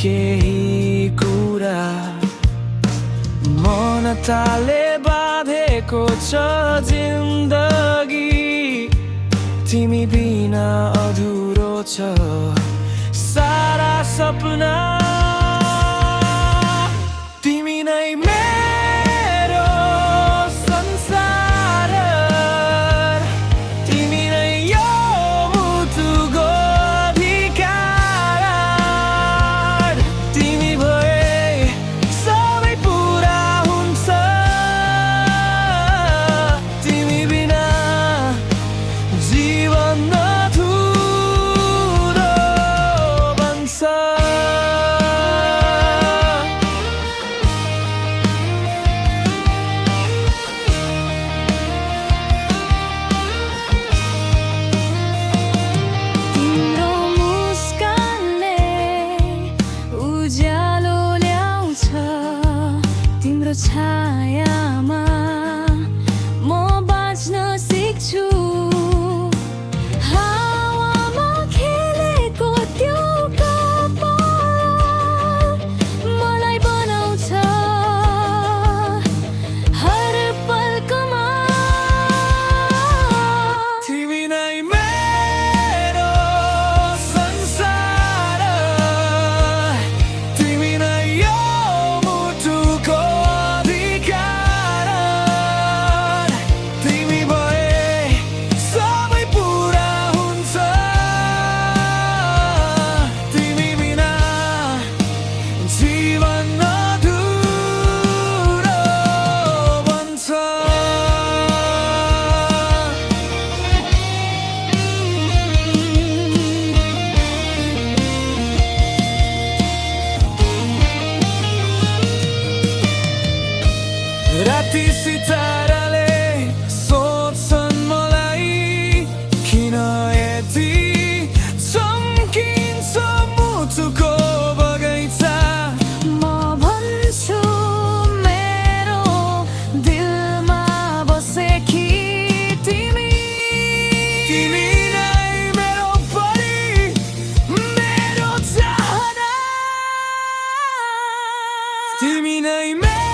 केही कुरा मनताले बाँधेको छ जिन्दगी तिमी बिना अधुरो छ सारा सपना तिमी नै मेरो संसार तिमी नै यो मुटुको अधिकार तिमी भए सबै पुरा हुन्छ तिमी बिना जीवन अधुरो बन्छ छायामा म बाँच्न सिक्छु हावामा खेलेको त्यो कपाल मलाई बनाउँछ हर पलकमा तिमी नै मेरो संसार तिमी नै यो मुटुको राति सिताराले सोध्छन् मलाई किन यति चम्किन्छ मुटुको बगैँचा म भन्छु मेरो दिलमा बसेकी तिमी तिमी नै मेरो परी मेरो चाहना तिमी नै मेरो